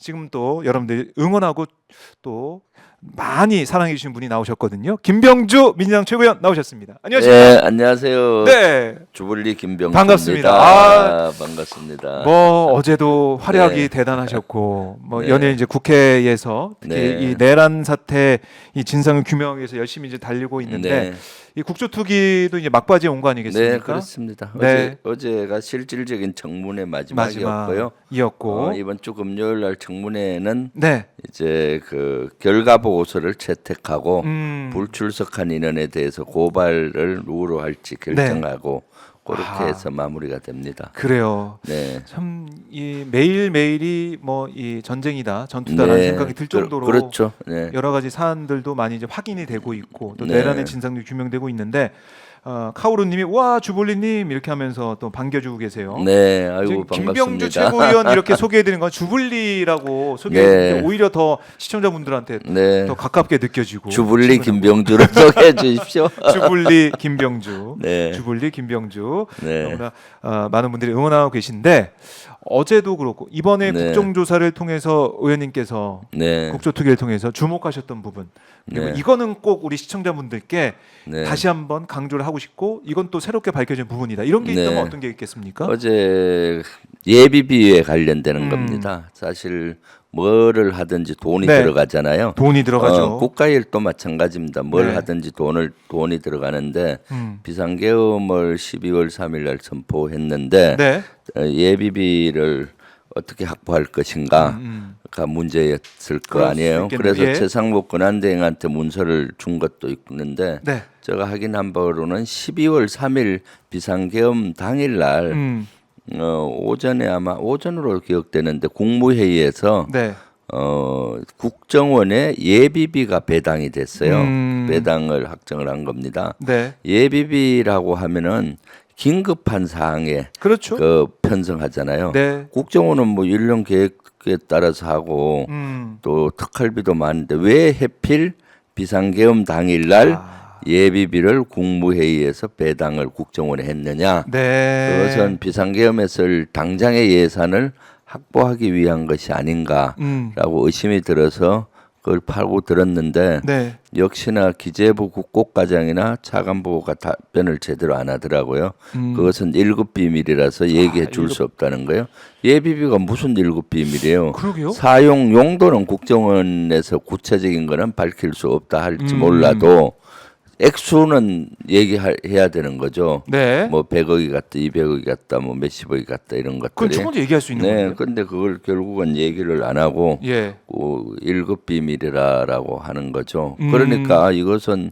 지금 또 여러분들이 응원하고 또 많이 사랑해 주신 분이 나오셨거든요. 김병주 민주당 최고위원 나오셨습니다. 안녕하십니까? 네, 안녕하세요. 네. 주불리 김병주입니다. 반갑습니다. 반갑습니다. 뭐 어제도 활약이 네. 대단하셨고 뭐 네. 연일 이제 국회에서 특히 네. 이 내란 사태 이 진상을 규명하기 위해서 열심히 이제 달리고 있는데 네. 이 국조투기도 이제 막바지에 온 거 아니겠습니까? 네, 그렇습니다. 네. 어제가 실질적인 청문회 마지막이었고요. 마지막이었고 이번 주 금요일 날 청문회는 네. 이제 그 결과 보고서를 채택하고 음. 불출석한 인원에 대해서 고발을 누구로 할지 결정하고 그렇게 아. 해서 마무리가 됩니다. 그래요. 네. 참 이 매일 매일이 뭐 이 전쟁이다, 전투다라는 네. 생각이 들 정도로 그렇죠. 네. 여러 가지 사안들도 많이 이제 확인이 되고 있고 또 네. 내란의 진상도 규명되고 있는데 카오루님이 와 주블리님 이렇게 하면서 또 반겨주고 계세요. 네, 아이고 지금 반갑습니다. 김병주 최고위원 이렇게 소개해드리는 건 주블리라고 네. 소개해드리는데 오히려 더 시청자분들한테 네. 더 가깝게 느껴지고 주불리 친근하고. 김병주를 소개해 주십시오. 주불리 김병주, 네. 주불리 김병주 네. 너무나 많은 분들이 응원하고 계신데 어제도 그렇고 이번에 네. 국정조사를 통해서 의원님께서 네. 국조투기를 통해서 주목하셨던 부분 그리고 네. 이거는 꼭 우리 시청자분들께 네. 다시 한번 강조를 하고 싶고 이건 또 새롭게 밝혀진 부분이다 이런 게 네. 있다면 어떤 게 있겠습니까? 어제 예비비에 관련되는 음. 겁니다. 사실 뭐를 하든지 돈이 네. 들어가잖아요. 돈이 들어가죠. 국가일도 마찬가지입니다. 뭘 네. 하든지 돈이 들어가는데 음. 비상계엄을 12월 3일 날 선포했는데 네. 예비비를 어떻게 확보할 것인가 가 문제였을 거 그럴 수 아니에요. 있겠네요. 그래서 예. 최상목 권한대행한테 문서를 준 것도 있는데 네. 제가 확인한 바로는 12월 3일 비상계엄 당일날 오전에 아마 오전으로 기억되는데 국무회의에서 네. 국정원에 예비비가 배당이 됐어요. 음. 배당을 확정을 한 겁니다. 네. 예비비라고 하면은 긴급한 사항에 그렇죠. 그 편성하잖아요. 네. 국정원은 뭐 일련 계획에 따라서 하고 또 특활비도 많은데 왜 해필 비상계엄 당일날 예비비를 국무회의에서 배당을 국정원에 했느냐? 네. 그것은 비상계엄에 쓸 당장의 예산을 확보하기 위한 것이 아닌가라고 의심이 들어서 그걸 파고 들었는데 네. 역시나 기재부 국고과장이나 차관보가 답변을 제대로 안 하더라고요. 그것은 1급 비밀이라서 얘기해 줄 수 없다는 거예요. 예비비가 무슨 1급 비밀이에요? 그러게요. 사용 용도는 국정원에서 구체적인 거는 밝힐 수 없다 할지 몰라도 액수는 얘기해야 되는 거죠. 네. 뭐 100억이 갔다, 200억이 갔다, 뭐 몇십억이 갔다 이런 것들이. 그건 충분히 얘기할 수 있는 네, 건데. 근데 그걸 결국은 얘기를 안 하고 예. 1급 비밀이라고 하는 거죠. 그러니까 이것은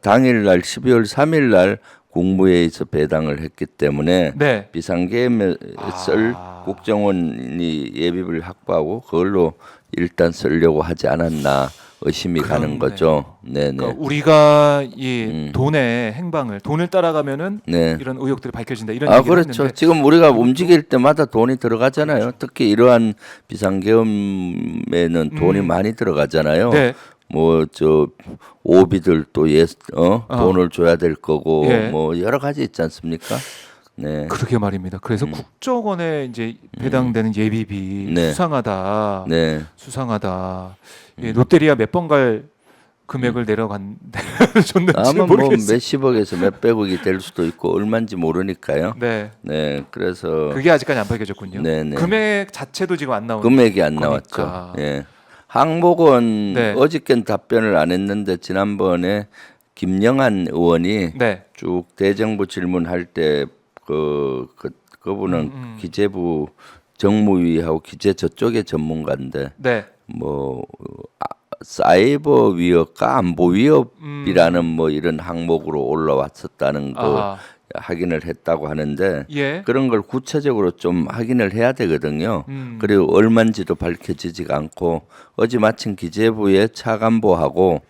당일날 12월 3일날 국무회의에서 배당을 했기 때문에 네. 비상계엄에 쓸 국정원이 예비비를 확보하고 그걸로 일단 쓰려고 하지 않았나 의심이 가는 그렇네. 거죠. 네네. 그러니까 우리가 이 돈의 행방을 돈을 따라가면은 네. 이런 의혹들이 밝혀진다 이런 얘기를 그렇죠. 했는데 지금 우리가 움직일 때마다 돈이 들어가잖아요. 그렇죠. 특히 이러한 비상계엄에는 돈이 많이 들어가잖아요. 네. 뭐 저 오비들 또 돈을 줘야 될 거고 예. 뭐 여러 가지 있지 않습니까? 네. 그러게 말입니다. 그래서 국정원에 이제 배당되는 예비비 네. 수상하다. 네. 수상하다. 예, 롯데리아 몇 번 갈 금액을 내려줬는지 아마 뭐 모르겠어요. 몇십억에서 몇백억이 될 수도 있고 얼마인지 모르니까요. 네. 네. 그래서 그게 아직까지 안 밝혀졌군요. 네네. 금액 자체도 지금 안 나오는 금액이 안 거니까. 나왔죠. 예. 항목은 네. 어저께는 답변을 안 했는데 지난번에 김영한 의원이 네. 쭉 대정부 질문할 때 그분은 기재부 정무위하고 기재 저쪽의 전문가인데 네. 뭐 사이버 위협과 안보 위협이라는 뭐 이런 항목으로 올라왔었다는 거 아하. 확인을 했다고 하는데 예. 그런 걸 구체적으로 좀 확인을 해야 되거든요. 그리고 얼마인지도 밝혀지지가 않고 어제 마침 기재부의 차관보하고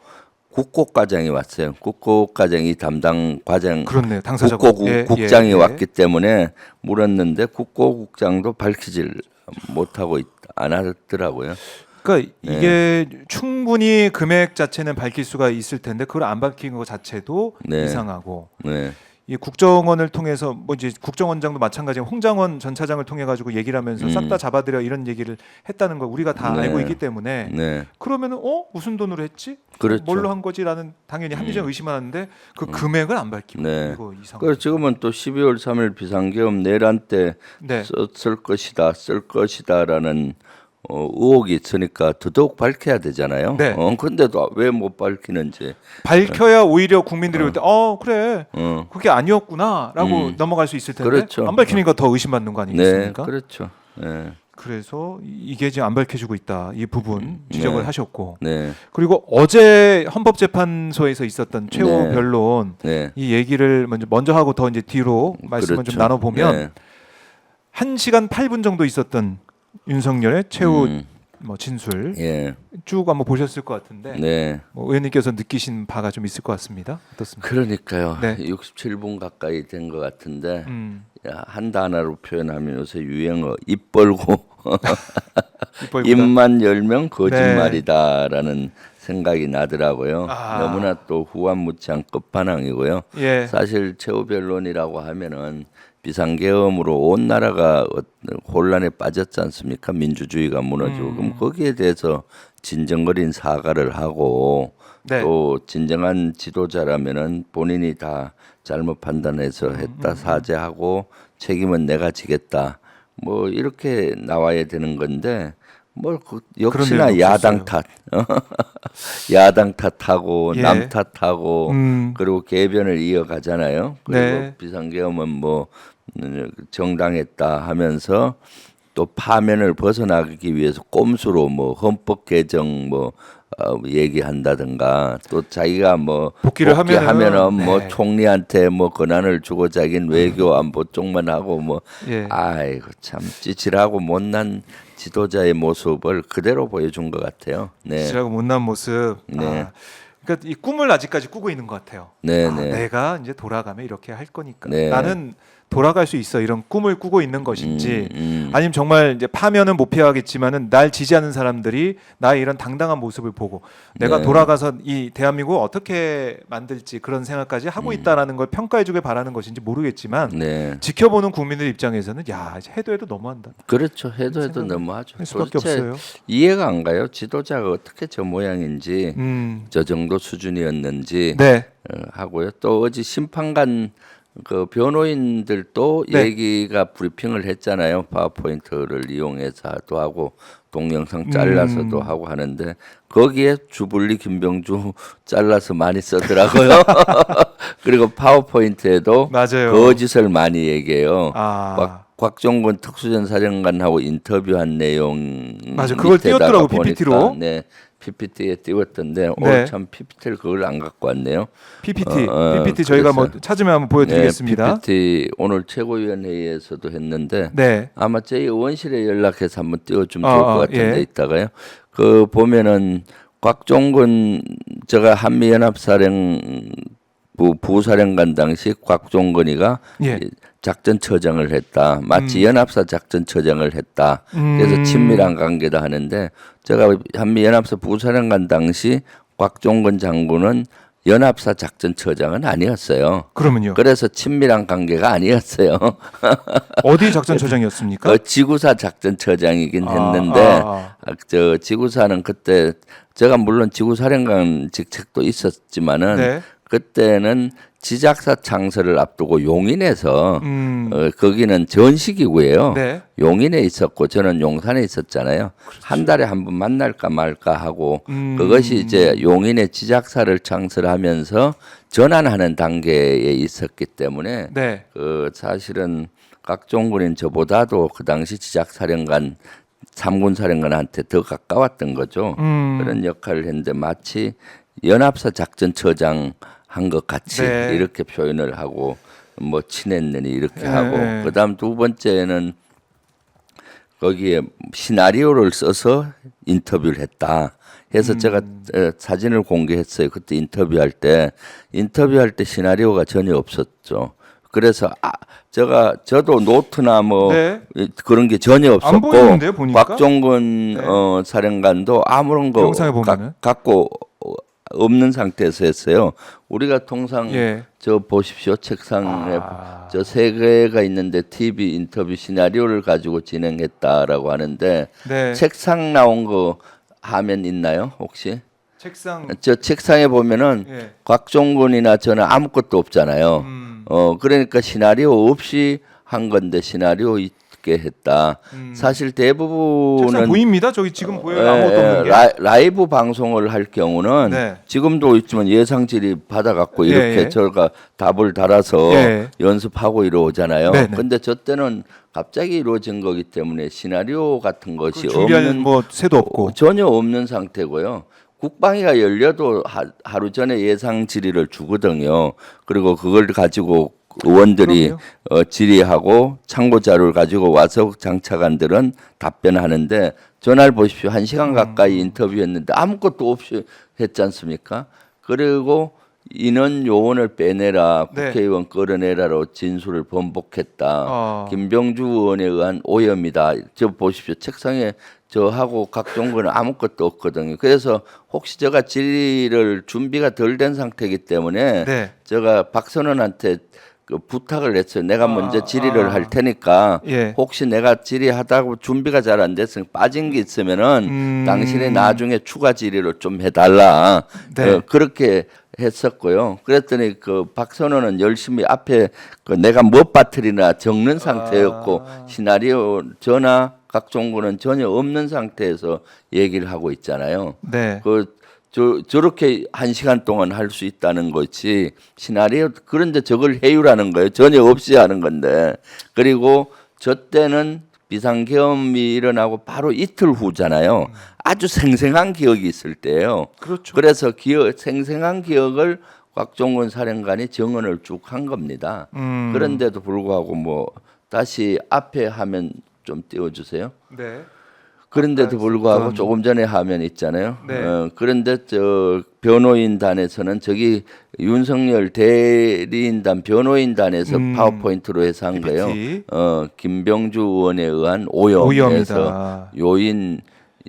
국고과장이 왔어요. 국고과장이 담당 과장 그렇네요. 당사자고. 국장이 왔기 때문에 물었는데 국고국장도 밝히질 못하고 안 하더라고요. 그러니까 이게 충분히 금액 자체는 밝힐 수가 있을 텐데 그걸 안 밝힌 것 자체도 네. 이상하고 네. 이 국정원을 통해서 뭐 이제 국정원장도 마찬가지고 홍장원 전 차장을 통해 가지고 얘기를 하면서 싹 다 잡아들여 이런 얘기를 했다는 걸 우리가 다 네. 알고 있기 때문에 네. 그러면은 무슨 돈으로 했지? 그렇죠. 뭘로 한 거지라는 당연히 합리적 의심하는데 그 금액을 안 밝히고 네. 이거 이상. 그래서 지금은 또 12월 3일 비상계엄 내란 때 네. 쓸 것이다라는 의혹이 있으니까 더더욱 밝혀야 되잖아요. 네. 근데도 왜 못 밝히는지. 밝혀야 오히려 국민들이 볼 때 그래 그게 아니었구나라고 넘어갈 수 있을 텐데 그렇죠. 안 밝히니까 더 의심받는 거 네, 아니겠습니까? 그렇죠. 네. 그래서 이게 지금 안 밝혀지고 있다 이 부분 지적을 네. 하셨고 네. 그리고 어제 헌법재판소에서 있었던 최후 네. 변론 네. 이 얘기를 먼저 하고 더 이제 뒤로 말씀을 그렇죠. 좀 나눠보면 네. 1시간 8분 정도 있었던 윤석열의 최후 뭐 진술 예. 쭉 한번 보셨을 것 같은데 네. 뭐 의원님께서 느끼신 바가 좀 있을 것 같습니다. 어떻습니까? 그러니까요. 네. 67분 가까이 된 것 같은데 음. 한 단어로 표현하면 요새 유행어 입 벌고 입벌보다. 입만 열면 거짓말이다라는 생각이 나더라고요. 아. 너무나 또 후한무치한 끝판왕이고요. 예. 사실 최후 변론이라고 하면은 비상계엄으로 온 나라가 혼란에 빠졌지 않습니까? 민주주의가 무너지고 그럼 거기에 대해서 진정거린 사과를 하고 네. 또 진정한 지도자라면은 본인이 다 잘못 판단해서 했다 사죄하고 책임은 내가 지겠다 뭐 이렇게 나와야 되는 건데 역시나 그런 야당 탓 야당 탓하고 예. 남 탓하고 그리고 개변을 이어가잖아요. 그리고 네. 비상계엄은 뭐 정당했다 하면서 또 파면을 벗어나기 위해서 꼼수로 뭐 헌법 개정 뭐 얘기한다든가 또 자기가 뭐 복귀를 하면은 뭐 네. 총리한테 뭐 권한을 주고 자기는 외교 안보 쪽만 하고 뭐 예. 아이고 참 찌질하고 못난 지도자의 모습을 그대로 보여준 것 같아요. 네, 지라고 못난 모습. 네. 그러니까 이 꿈을 아직까지 꾸고 있는 것 같아요. 네, 네. 내가 이제 돌아가면 이렇게 할 거니까. 네. 나는 돌아갈 수 있어 이런 꿈을 꾸고 있는 것인지 아니면 정말 이제 파면은 못 피하겠지만은 날 지지하는 사람들이 나의 이런 당당한 모습을 보고 내가 네. 돌아가서 이 대한민국을 어떻게 만들지 그런 생각까지 하고 있다라는 걸 평가해주길 바라는 것인지 모르겠지만 네. 지켜보는 국민들 입장에서는 야 이제 해도 너무한다. 그렇죠. 해도 생각을 너무하죠. 할 수밖에 도대체 없어요. 이해가 안 가요. 지도자가 어떻게 저 모양인지 저 정도 수준이었는지 네. 하고요. 또 어제 심판관 그 변호인들도 네. 얘기가 브리핑을 했잖아요. 파워포인트를 이용해서도 하고 동영상 잘라서도 하고 하는데 거기에 주불리 김병주 잘라서 많이 쓰더라고요. 그리고 파워포인트에도 맞아요. 거짓을 많이 얘기해요. 곽종근 특수전사령관하고 인터뷰한 내용 맞아, 그걸 띄웠더라고, PPT로. 네, PPT에 띄웠던데 네. 오늘 참 PPT를 그걸 안 갖고 왔네요. PPT 저희가 뭐 그래서, 찾으면 한번 보여드리겠습니다. 네, PPT 오늘 최고위원회의에서도 했는데 네. 아마 저희 의원실에 연락해서 한번 띄워주면 좋을 것 같은데 예. 이따가요. 그 보면은 곽종근 제가 한미연합사령부 부사령관 당시 곽종근이가 예. 작전처장을 했다. 마치 연합사 작전처장을 했다. 그래서 친밀한 관계다 하는데 제가 한미연합사 부사령관 당시 곽종근 장군은 연합사 작전처장은 아니었어요. 그러면요. 그래서 친밀한 관계가 아니었어요. 어디 작전처장이었습니까? 그 지구사 작전처장이긴 했는데 저 지구사는 그때 제가 물론 지구사령관 직책도 있었지만은 네. 그때는 지작사 창설을 앞두고 용인에서 거기는 전시기구예요. 네. 용인에 있었고 저는 용산에 있었잖아요. 그렇죠. 한 달에 한 번 만날까 말까 하고 그것이 이제 용인의 지작사를 창설하면서 전환하는 단계에 있었기 때문에 네. 그 사실은 곽종근인 저보다도 그 당시 지작사령관 3군 사령관한테 더 가까웠던 거죠. 그런 역할을 했는데 마치 연합사 작전처장 한 것 같이 네. 이렇게 표현을 하고 뭐 친했느니 이렇게 네. 하고 그다음 두 번째는 거기에 시나리오를 써서 인터뷰를 했다. 해서 제가 사진을 공개했어요. 그때 인터뷰할 때 시나리오가 전혀 없었죠. 그래서 저도 노트나 뭐 네. 그런 게 전혀 안 없었고 보이는데요, 보니까? 곽종근 네. 사령관도 아무런 거 영상에 보면은? 갖고 없는 상태에서 했어요. 우리가 통상 예. 저 보십시오. 책상에 저 세 개가 있는데 TV 인터뷰 시나리오를 가지고 진행했다라고 하는데 네. 책상 나온 거 화면 있나요? 혹시? 책상. 저 책상에 보면은 예. 곽종근이나 저는 아무것도 없잖아요. 음. 그러니까 시나리오 없이 한 건데 시나리오 있게 했다. 사실 책상 대부분은 보입니다. 저기 지금 보여요. 아무것도 없는 게. 라이브 방송을 할 경우는 네. 지금도 있지만 예상질이 받아갖고 이렇게 예, 예. 저가 답을 달아서 예. 연습하고 이러오잖아요. 네, 네. 근데 저 때는 갑자기 이루어진 거기 때문에 시나리오 같은 것이 준비할 없는 뭐 새도 없고. 전혀 없는 상태고요. 국방위가 열려도 하루 전에 예상 질의를 주거든요. 그리고 그걸 가지고 의원들이 질의하고 참고 자료를 가지고 와서 장차관들은 답변하는데 전화를 보십시오. 1시간 가까이 인터뷰했는데 아무것도 없이 했지 않습니까? 그리고 인원 요원을 빼내라, 네. 국회의원 끌어내라로 진술을 번복했다. 아. 김병주 의원에 의한 오염이다. 저 보십시오. 책상에 저하고 각종거는 아무것도 없거든요. 그래서 혹시 제가 질의를 준비가 덜 된 상태이기 때문에 네. 제가 박선원한테 그 부탁을 했어요. 내가 먼저 질의를 할 테니까 예. 혹시 내가 질의하다고 준비가 잘 안 돼서 빠진 게 있으면은 당신이 나중에 추가 질의를 좀 해달라. 네. 그렇게 했었고요. 그랬더니 그 박선원은 열심히 앞에 그 내가 못 빠뜨리나 적는 상태였고 시나리오 전화 각종구는 전혀 없는 상태에서 얘기를 하고 있잖아요. 네. 저렇게 1시간 동안 할 수 있다는 것이 시나리오 그런데 저걸 해유라는 거예요. 전혀 없이 하는 건데. 그리고 저 때는 비상계엄이 일어나고 바로 이틀 후잖아요. 아주 생생한 기억이 있을 때예요. 그렇죠. 그래서 생생한 기억을 곽종근 사령관이 정언을 쭉 한 겁니다. 그런데도 불구하고 뭐 다시 앞에 화면 좀 띄워주세요. 네. 그런데도 불구하고 조금 전에 화면 있잖아요. 네. 그런데 저 변호인단에서는 저기 윤석열 대리인단 변호인단에서 파워포인트로 해서 한 거예요. PPT. 김병주 의원에 의한 오염에서 오염이다. 요인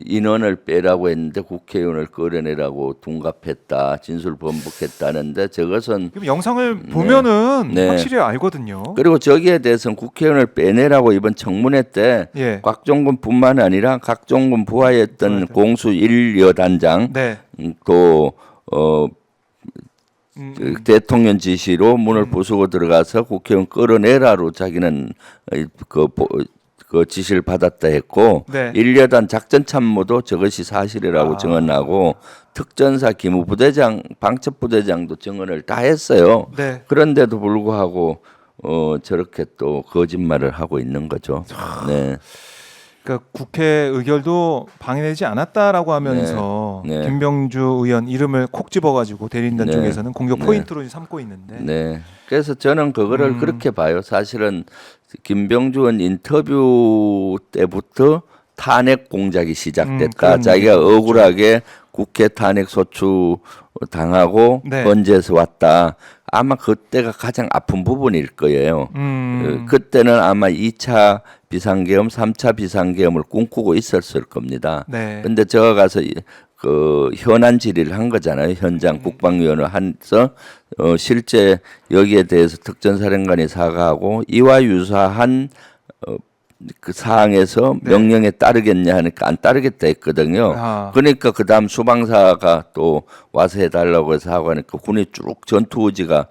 인원을 빼라고 했는데 국회의원을 끌어내라고 둔갑했다, 진술 번복했다는데 저것은 그럼 영상을 보면은 네. 확실히 알거든요. 그리고 저기에 대해서는 국회의원을 빼내라고 이번 청문회 때 예. 곽종근뿐만 아니라 각종근 부하였던 공수 1여단장 네. 또 그 대통령 지시로 문을 부수고 들어가서 국회의원 끌어내라로 자기는 그 지시를 받았다 했고 네. 1여단 작전참모도 저것이 사실이라고 증언하고 특전사 기무부대장 방첩부대장도 증언을 다 했어요. 네. 그런데도 불구하고 저렇게 또 거짓말을 하고 있는 거죠. 네. 그러니까 국회 의결도 방해되지 않았다라고 하면서 네. 네. 김병주 의원 이름을 콕 집어가지고 대리인단 네. 쪽에서는 공격 네. 포인트로 삼고 있는데. 네. 그래서 저는 그거를 그렇게 봐요. 사실은 김병주 의원 인터뷰 때부터 탄핵 공작이 시작됐다. 그런 자기가 얘기죠. 억울하게 국회 탄핵 소추 당하고 네. 번지에서 왔다. 아마 그때가 가장 아픈 부분일 거예요. 그때는 아마 2차 비상계엄, 3차 비상계엄을 꿈꾸고 있었을 겁니다. 네. 근데 제가 가서 그 현안 질의를 한 거잖아요. 현장 국방위원회 한서 실제 여기에 대해서 특전사령관이 사과하고 이와 유사한 그 사항에서 네. 명령에 따르겠냐 하니까 안 따르겠다 했거든요. 아. 그러니까 그다음 수방사가 또 와서 해달라고 해서 하고 하니까 군이 쭉 전투 의지가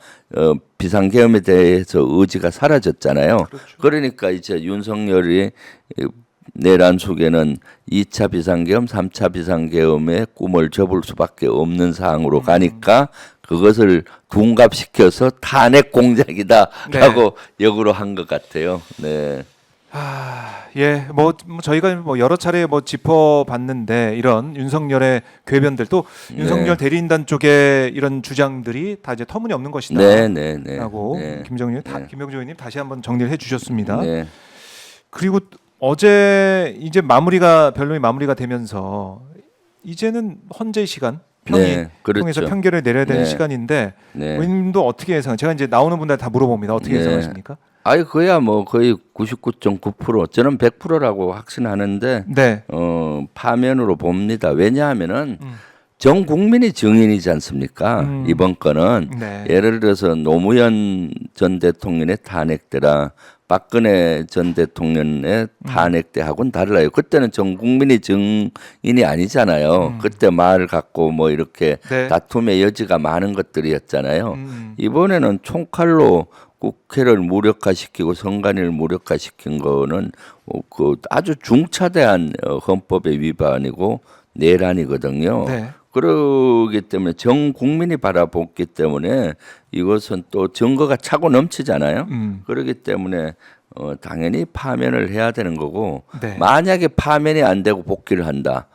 비상계엄에 대해서 의지가 사라졌잖아요. 그렇죠. 그러니까 이제 윤석열이 내란 속에는 2차 비상계엄, 3차 비상계엄의 꿈을 접을 수밖에 없는 사항으로 가니까 그것을 둔갑시켜서 탄핵 공작이다라고 역으로 한 것 같아요. 네. 예, 뭐 저희가 뭐 여러 차례 뭐 짚어봤는데 이런 윤석열의 궤변들 또 윤석열 대리인단 쪽의 이런 주장들이 다 이제 터무니없는 것이다. 라고 김병주 의원님 다시 한번 정리를 해주셨습니다. 네. 그리고 어제 이제 변론이 마무리가 되면서 이제는 헌재 시간 평의 네, 그렇죠. 통해서 판결을 내려야 되는 네. 시간인데 네. 의원님도 어떻게 예상? 제가 이제 나오는 분들 다 물어봅니다. 어떻게 네. 예상하십니까? 아니 그야 뭐 거의 99.9% 저는 100%라고 확신하는데 네. 파면으로 봅니다. 왜냐하면은 전 국민이 증인이지 않습니까? 이번 건은 네. 예를 들어서 노무현 전 대통령의 탄핵 때랑 박근혜 전 대통령의 탄핵 때하고는 달라요. 그때는 전 국민이 증인이 아니잖아요. 그때 말 갖고 뭐 이렇게 네. 다툼의 여지가 많은 것들이었잖아요. 이번에는 총칼로 국회를 무력화시키고 선관위를 무력화시킨 거는 그 아주 중차대한 헌법의 위반이고 내란이거든요. 네. 그러기 때문에 전 국민이 바라보기 때문에 이것은 또 증거가 차고 넘치잖아요. 그렇기 때문에 당연히 파면을 해야 되는 거고 네. 만약에 파면이 안 되고 복귀를 한다.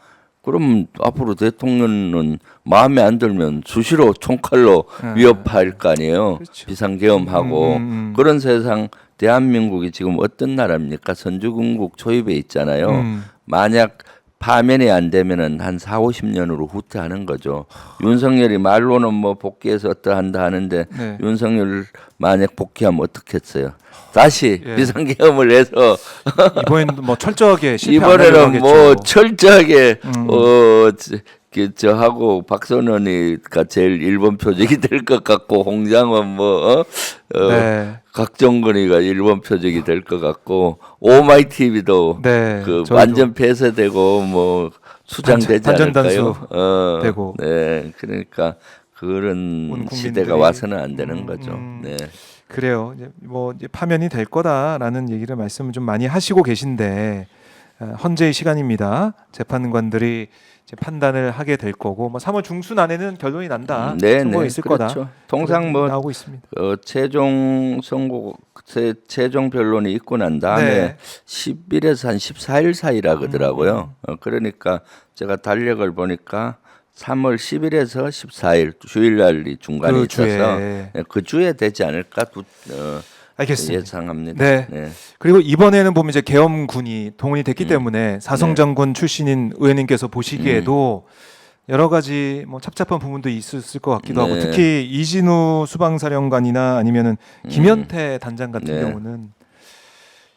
그럼 앞으로 대통령은 마음에 안 들면 수시로 총칼로 위협할 거 아니에요. 그렇죠. 비상계엄하고 그런 세상 대한민국이 지금 어떤 나라입니까? 선주국국 초입에 있잖아요. 만약 파면이 안 되면은 한 4, 50년으로 후퇴하는 거죠. 윤석열이 말로는 뭐 복귀해서 어떠한다 하는데 네. 윤석열 만약 복귀하면 어떻겠어요? 다시 예. 비상계엄을 해서 이번에는 뭐 철저하게 실패 안 하려고 이번에는 뭐 하겠죠. 철저하게 저하고 박선원이가 제일 일본 표적이 될 것 같고 홍장은 뭐 네. 각종건이가 일본 표적이 될 것 같고 오마이 TV도 네, 그 저희도 완전 폐쇄되고 뭐 수장되지 단전단수 않을까요? 되고. 네, 그러니까 그런 국민들이. 시대가 와서는 안 되는 거죠. 네. 그래요. 이제 뭐 이제 파면이 될 거다라는 얘기를 말씀을 좀 많이 하시고 계신데 헌재의 시간입니다. 재판관들이 이제 판단을 하게 될 거고 뭐 3월 중순 안에는 결론이 난다. 네, 선고가 네, 있을 그렇죠. 거다. 통상 뭐 나오고 있습니다. 최종 선고 최종 변론이 있고 난 다음에 네. 10일에서 한 14일 사이라 그러더라고요. 그러니까 제가 달력을 보니까 3월 10일에서 14일 주일날이 중간에 그 있어서 주에. 그 주에 되지 않을까 알겠습니다. 예상합니다. 네. 네. 그리고 이번에는 보면 이제 계엄군이 동원이 됐기 때문에 사성장군 출신인 의원님께서 보시기에도 여러 가지 뭐 착잡한 부분도 있었을 것 같기도 하고 네. 특히 이진우 수방사령관이나 아니면은 김연태 단장 같은 네. 경우는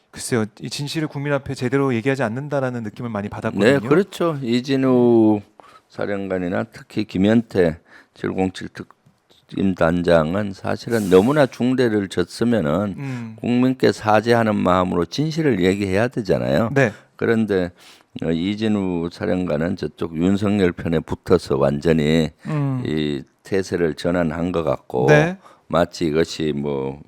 글쎄요 이 진실을 국민 앞에 제대로 얘기하지 않는다라는 느낌을 많이 네, 받았거든요. 그렇죠. 이진우 사령관이나 특히 김현태 707 특임 단장은 사실은 너무나 중대를 졌으면은 국민께 사죄하는 마음으로 진실을 얘기해야 되잖아요. 네. 그런데 이진우 사령관은 저쪽 윤석열 편에 붙어서 완전히 이 태세를 전환한 것 같고 네. 마치 이것이 뭐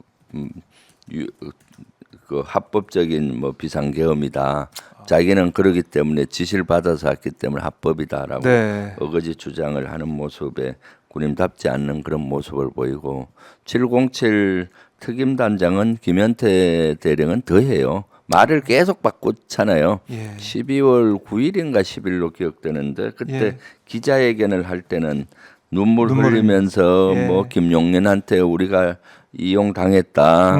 그 합법적인 뭐 비상계엄이다. 자기는 그러기 때문에 지시를 받아서 했기 때문에 합법이다라고 네. 어거지 주장을 하는 모습에 군인답지 않는 그런 모습을 보이고 707 특임단장은 김현태 대령은 더해요. 말을 계속 바꿨잖아요. 예. 12월 9일인가 10일로 기억되는데 그때 예. 기자회견을 할 때는 눈물 눈물을 흘리면서 예. 뭐 김용년한테 우리가 이용당했다.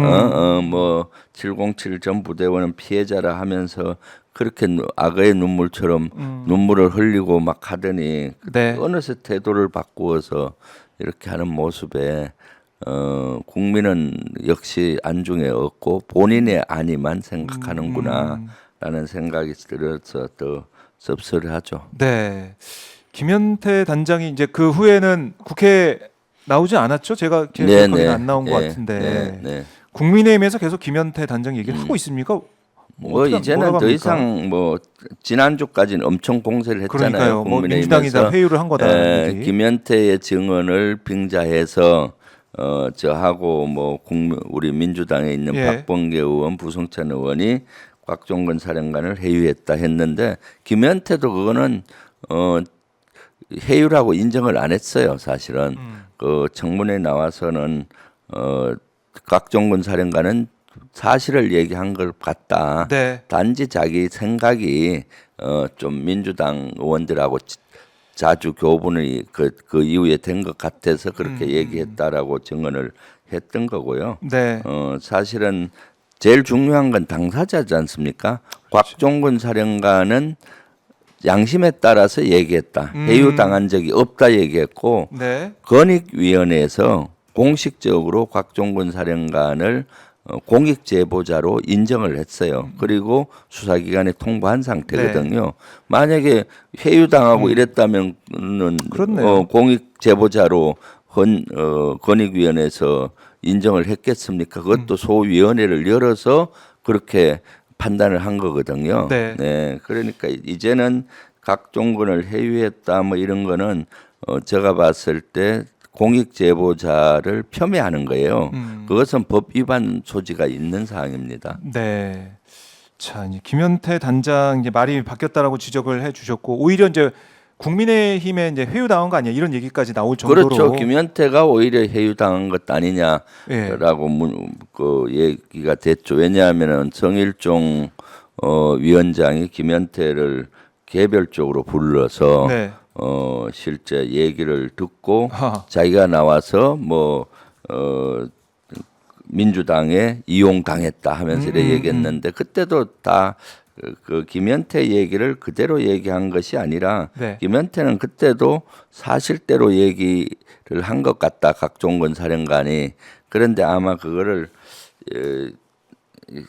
뭐 707 전 부대원은 피해자라 하면서 그렇게 악어의 눈물처럼 눈물을 흘리고 막 하더니 네. 어느새 태도를 바꾸어서 이렇게 하는 모습에 국민은 역시 안중에 없고 본인의 안위만 생각하는구나라는 생각이 들어서 더 섭섭하죠. 네. 김현태 단장이 이제 그 후에는 국회에 나오지 않았죠? 제가 기억하기는 안 나온 것 같은데 네. 국민의힘에서 계속 김현태 단장 얘기를 하고 있습니까? 뭐 어떻게 이제는 뭐라고 더 합니까? 이상 뭐 지난주까지는 엄청 공세를 했잖아요. 그러니까요. 뭐 민주당이 다 국민의힘에서 회유를 한 거다. 얘기. 김현태의 증언을 빙자해서 저하고 뭐 우리 민주당에 있는 예. 박범계 의원, 부성찬 의원이 곽종근 사령관을 해유했다 했는데 김현태도 그거는 해유라고 인정을 안 했어요. 사실은 그 청문회 나와서는 곽종근 사령관은 사실을 얘기한 걸 같다. 네. 단지 자기 생각이 좀 민주당 의원들하고 자주 교분이 그 이후에 된 것 같아서 그렇게 얘기했다라고 증언을 했던 거고요. 네. 사실은 제일 중요한 건 당사자지 않습니까? 곽종근 사령관은 양심에 따라서 얘기했다. 해유당한 적이 없다 얘기했고 네. 건익위원회에서 공식적으로 곽종근 사령관을 공익 제보자로 인정을 했어요. 그리고 수사기관에 통보한 상태거든요. 만약에 회유당하고 이랬다면은 그렇네요. 공익 제보자로 권익위원회에서 인정을 했겠습니까? 그것도 소위원회를 열어서 그렇게 판단을 한 거거든요. 네. 그러니까 이제는 각종군을 회유했다 뭐 이런 거는 제가 봤을 때 공익 제보자를 폄훼하는 거예요. 그것은 법 위반 소지가 있는 사항입니다. 네. 자, 이제 김현태 단장 이제 말이 바뀌었다라고 지적을 해주셨고 오히려 이제 국민의힘에 이제 회유당한 거 아니야 이런 얘기까지 나올 정도로. 그렇죠. 김현태가 오히려 해유당한 것 아니냐라고 예. 그 얘기가 됐죠. 왜냐하면은 정일종 위원장이 김현태를 개별적으로 불러서 네. 실제 얘기를 듣고 하하. 자기가 나와서 민주당에 이용당했다 하면서 이렇게 얘기했는데 그때도 다 그 김현태 얘기를 그대로 얘기한 것이 아니라 네. 김현태는 그때도 사실대로 얘기를 한 것 같다 각종건 사령관이. 그런데 아마 그거를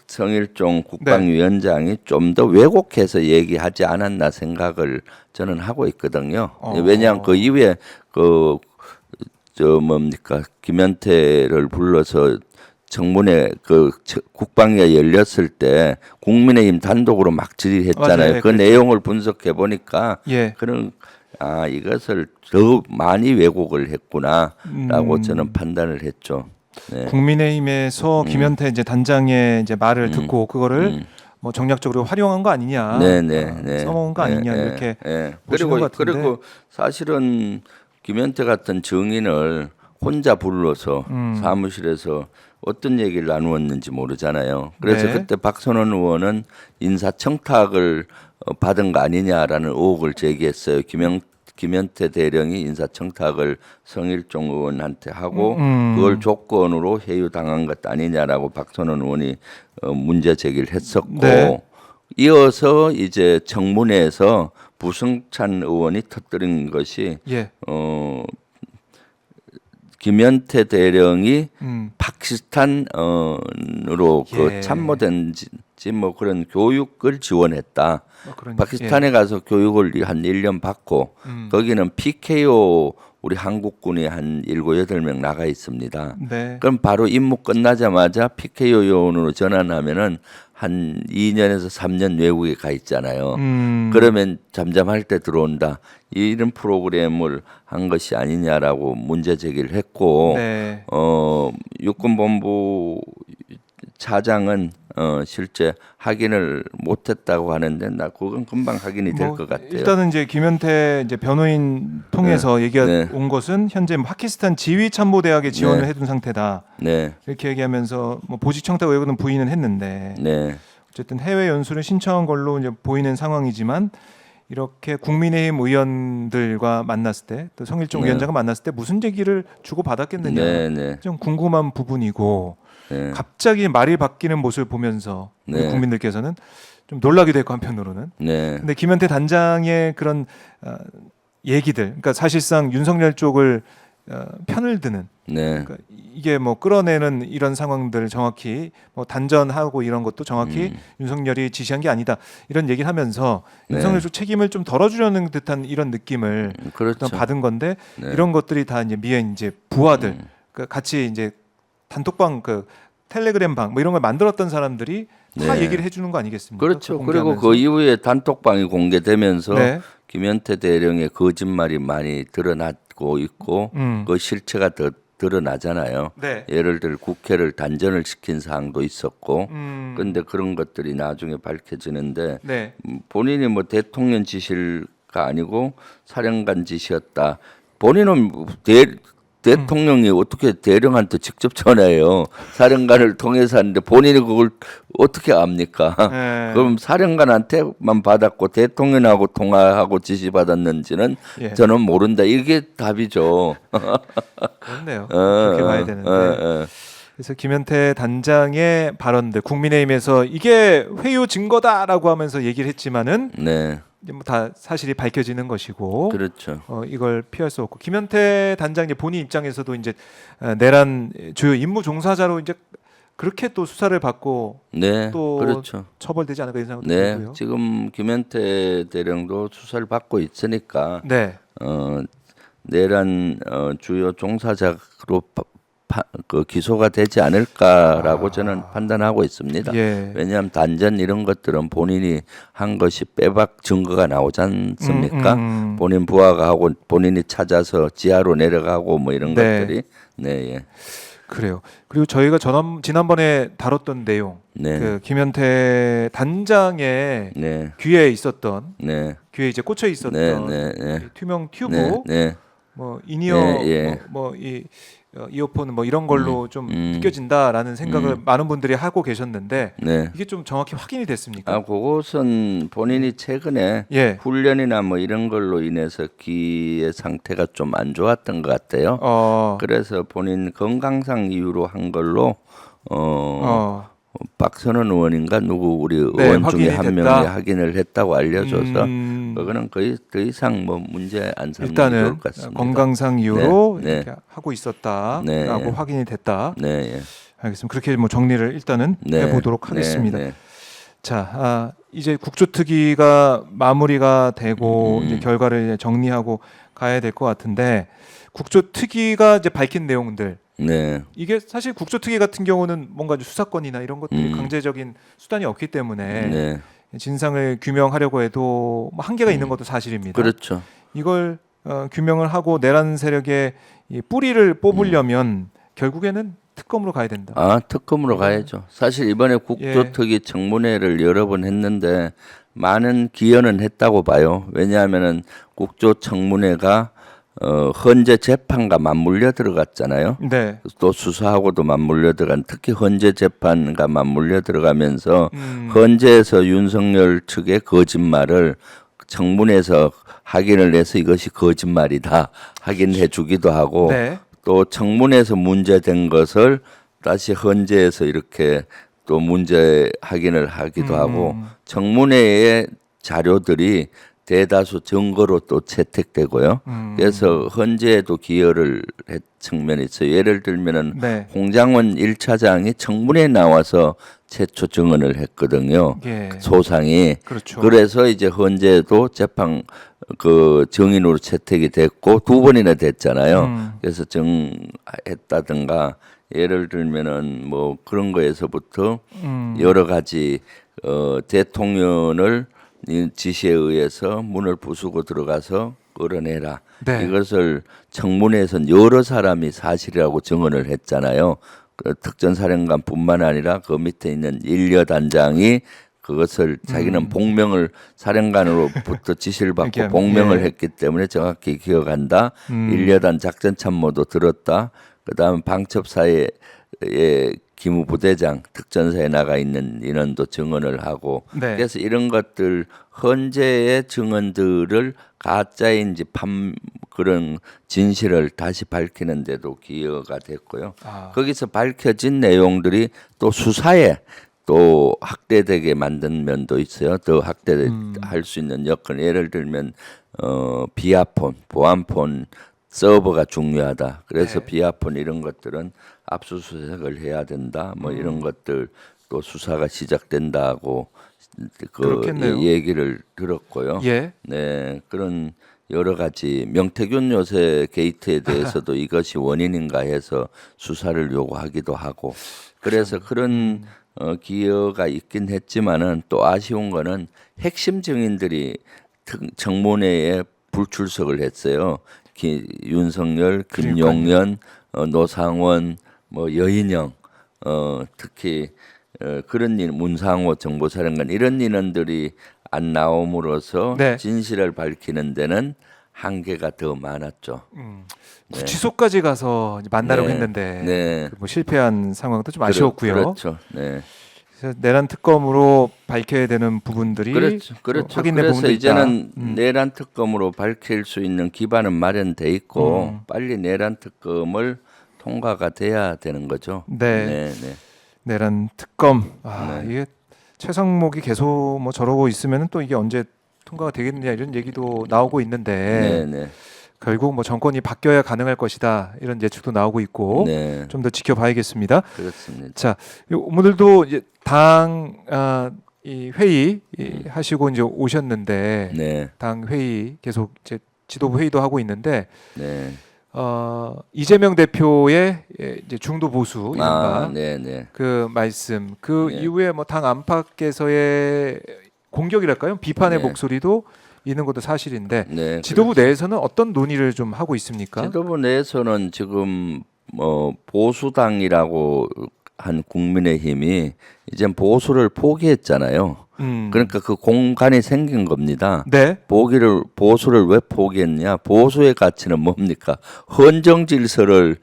성일종 국방위원장이 좀 더 왜곡해서 얘기하지 않았나 생각을 저는 하고 있거든요. 왜냐하면 그 이후에 김현태를 불러서 청문회 국방위가 열렸을 때 국민의힘 단독으로 막 질의했잖아요. 맞아요. 그 그렇죠. 내용을 분석해 보니까 예. 그런 이것을 더 많이 왜곡을 했구나라고 저는 판단을 했죠. 네. 국민의힘에서 김현태 이제 단장의 이제 말을 듣고 그거를 뭐 정략적으로 활용한 거 아니냐, 써먹은 거 아니냐 이렇게 보시는 것 같은데. 그리고 사실은 김현태 같은 증인을 혼자 불러서 사무실에서 어떤 얘기를 나누었는지 모르잖아요. 그래서 네. 그때 박선원 의원은 인사청탁을 받은 거 아니냐라는 의혹을 제기했어요. 김현태 대령이 인사청탁을 성일종 의원한테 하고 그걸 조건으로 해유당한 것 아니냐라고 박선원 의원이 문제 제기를 했었고 네. 이어서 이제 청문회에서 부승찬 의원이 터뜨린 것이 예. 김현태 대령이 파키스탄으로 예. 참모된지 뭐 그런 교육을 지원했다. 그러니까, 파키스탄에 가서 교육을 한 1년 받고 거기는 PKO 우리 한국군이 한 7, 8명 나가 있습니다. 네. 그럼 바로 임무 끝나자마자 PKO 요원으로 전환하면은 한 2년에서 3년 외국에 가 있잖아요. 그러면 잠잠할 때 들어온다. 이런 프로그램을 한 것이 아니냐라고 문제 제기를 했고 네. 육군본부 차장은 실제 확인을 못했다고 하는데 나 그건 금방 확인이 될 것 같아요. 일단은 이제 김현태 이제 변호인 통해서 얘기가 온 것은 현재 파키스탄 지휘참모대학에 지원을 해둔 상태다. 네. 이렇게 얘기하면서 뭐 보직 청탁 의혹은 부인은 했는데 네. 어쨌든 해외 연수를 신청한 걸로 이제 보이는 상황이지만 이렇게 국민의힘 의원들과 만났을 때 또 성일종 위원장과 만났을 때 무슨 얘기를 주고 받았겠느냐 좀 궁금한 부분이고 갑자기 말이 바뀌는 모습을 보면서 우리 국민들께서는 좀 놀라기도 했고 한편으로는 근데 김현태 단장의 그런 얘기들 그러니까 사실상 윤석열 쪽을 편을 드는 그러니까 이게 뭐 끌어내는 이런 상황들 정확히 뭐 단전하고 이런 것도 정확히 윤석열이 지시한 게 아니다 이런 얘기를 하면서 윤석열 쪽 책임을 좀 덜어주려는 듯한 이런 느낌을 그렇죠. 받은 건데 이런 것들이 다 이제 미엔 이제 부하들 그 같이 이제 단톡방 그 텔레그램 방 뭐 이런 걸 만들었던 사람들이 다 얘기를 해주는 거 아니겠습니까? 그렇죠. 그리고 그 이후에 단톡방이 공개되면서 김현태 대령의 거짓말이 많이 드러나고 있고 그 실체가 더 드러나잖아요. 예를 들어 국회를 단전을 시킨 사항도 있었고, 그런데 그런 것들이 나중에 밝혀지는데 본인이 뭐 대통령 지시가 아니고 사령관 지시였다. 본인은 대통령이 어떻게 대령한테 직접 전화해요? 사령관을 통해서 하는데 본인이 그걸 어떻게 압니까? 그럼 사령관한테만 받았고 대통령하고 통화하고 지시받았는지는 저는 모른다. 이게 답이죠. 그렇네요. 그렇게 봐야 되는데. 그래서 김현태 단장의 발언들 국민의힘에서 이게 회유 증거다라고 하면서 얘기를 했지만은 이제 뭐 다 사실이 밝혀지는 것이고, 그렇죠. 이걸 피할 수 없고 김현태 단장 이제 본인 입장에서도 이제 내란 주요 임무 종사자로 이제 그렇게 또 수사를 받고 네, 또 그렇죠. 처벌되지 않을까 이런 생각도 네, 들고요. 지금 김현태 대령도 수사를 받고 있으니까 네. 내란 주요 종사자로 그 기소가 되지 않을까라고 저는 판단하고 있습니다. 예. 왜냐하면 단전 이런 것들은 본인이 한 것이 빼박 증거가 나오지 않습니까? 본인 부하가 하고 본인이 찾아서 지하로 내려가고 뭐 이런 네. 것들이 네, 예. 그래요. 그리고 저희가 지난번에 다뤘던 내용, 네. 그 김현태 단장의 네. 귀에 있었던 네. 귀에 이제 꽂혀 있었던 네, 네, 네. 이 투명 튜브, 네, 네. 뭐 인이어, 예, 예. 뭐이 이어폰 뭐 이런 걸로 좀 느껴진다라는 생각을 많은 분들이 하고 계셨는데 네. 이게 좀 정확히 확인이 됐습니까? 아, 그것은 본인이 최근에 예. 훈련이나 뭐 이런 걸로 인해서 귀의 상태가 좀 안 좋았던 것 같아요. 그래서 본인 건강상 이유로 한 걸로 박선원 의원인가 누구 우리 네, 의원 중에 확인이 한 명이 됐다. 확인을 했다고 알려줘서 그거는 거의 더 이상 뭐 문제 안 삼는 게 좋을 일단은 것 같습니다. 건강상 이유로 네, 네. 이렇게 하고 있었다라고 네. 확인이 됐다. 네, 예. 알겠습니다. 그렇게 뭐 정리를 일단은 네, 해보도록 하겠습니다. 네, 네. 자, 이제 국조특위가 마무리가 되고 이제 결과를 이제 정리하고 가야 될 것 같은데 국조특위가 이제 밝힌 내용들 네. 이게 사실 국조특위 같은 경우는 뭔가 수사권이나 이런 것들이 강제적인 수단이 없기 때문에 네. 진상을 규명하려고 해도 뭐 한계가 있는 것도 사실입니다. 그렇죠. 이걸 규명을 하고 내란 세력의 이 뿌리를 뽑으려면 결국에는 특검으로 가야 된다. 아, 특검으로 가야죠. 사실 이번에 예. 국조특위 청문회를 여러 번 했는데 많은 기여는 했다고 봐요. 왜냐하면은 국조청문회가 헌재 재판과 맞물려 들어갔잖아요. 네. 또 수사하고도 맞물려 들어간 특히 헌재 재판과 맞물려 들어가면서 헌재에서 윤석열 측의 거짓말을 청문회에서 확인을 해서 이것이 거짓말이다 확인해 주기도 하고 네. 또 청문회에서 문제된 것을 다시 헌재에서 이렇게 또 문제 확인을 하기도 하고 청문회의 자료들이 대다수 증거로 또 채택되고요. 그래서 헌재에도 기여를 했 측면이 있어요. 예를 들면은 네. 홍장원 1차장이 청문회에 나와서 최초 증언을 했거든요. 예. 소상이. 그렇죠. 그래서 이제 헌재도 재판 그 증인으로 채택이 됐고 두 번이나 됐잖아요. 그래서 정했다든가 예를 들면은 뭐 그런 거에서부터 여러 가지 대통령을 지시에 의해서 문을 부수고 들어가서 끌어내라. 네. 이것을 청문회에서는 여러 사람이 사실이라고 증언을 했잖아요. 그 특전사령관뿐만 아니라 그 밑에 있는 일여단장이 그것을 자기는 복명을 사령관으로부터 지시를 받고 이렇게, 복명을 예. 했기 때문에 정확히 기억한다. 일여단 작전참모도 들었다. 그다음 방첩사의 기무부대장 특전사에 나가 있는 인원도 증언을 하고 네. 그래서 이런 것들 헌재의 증언들을 가짜인지 그런 진실을 다시 밝히는데도 기여가 됐고요. 거기서 밝혀진 내용들이 또 수사에 또 확대되게 만든 면도 있어요. 더 확대할 수 있는 여건 예를 들면 비아폰, 보안폰 서버가 중요하다. 그래서 네. 비아폰 이런 것들은 압수수색을 해야 된다. 뭐 이런 것들 또 수사가 시작된다고 그 그렇겠네요. 얘기를 들었고요. 예. 네, 그런 여러 가지 명태균 요새 게이트에 대해서도 이것이 원인인가 해서 수사를 요구하기도 하고 그래서 그런 기여가 있긴 했지만은 또 아쉬운 거는 핵심 증인들이 청문회에 불출석을 했어요. 윤석열, 김용현, 노상원, 뭐 여인영, 특히 그런 일, 문상호 정보사령관 이런 인원들이 안 나옴으로써 네. 진실을 밝히는 데는 한계가 더 많았죠. 구치소까지 가서 이제 만나려고 네. 했는데 네. 뭐 실패한 상황도 좀 아쉬웠고요. 그렇죠. 네. 그래서 내란 특검으로 밝혀야 되는 부분들이 그렇죠. 확인된 그래서 부분도 이제는 있다. 내란 특검으로 밝힐 수 있는 기반은 마련돼 있고 빨리 내란 특검을 통과가 돼야 되는 거죠. 네. 네, 네. 내란 특검. 이게 최상목이 계속 뭐 저러고 있으면 또 이게 언제 통과가 되겠느냐 이런 얘기도 나오고 있는데 네, 네. 결국 뭐 정권이 바뀌어야 가능할 것이다 이런 예측도 나오고 있고 네. 좀 더 지켜봐야겠습니다. 그렇습니다. 자, 오늘도 이제 당 이 회의 하시고 이제 오셨는데 네. 당 회의 계속 이제 지도부 회의도 하고 있는데 네. 이재명 대표의 이제 중도 보수 이른바 네, 네. 그 말씀 그 네. 이후에 뭐 당 안팎에서의 공격이랄까요? 비판의 네. 목소리도 있는 것도 사실인데 네. 지도부 내에서는 어떤 논의를 좀 하고 있습니까? 지도부 내에서는 지금 보수당이라고 한 국민의힘이 이제 보수를 포기했잖아요. 그러니까 그 공간이 생긴 겁니다. 네. 보수를 왜 포기했냐? 보수의 가치는 뭡니까? 헌정 질서를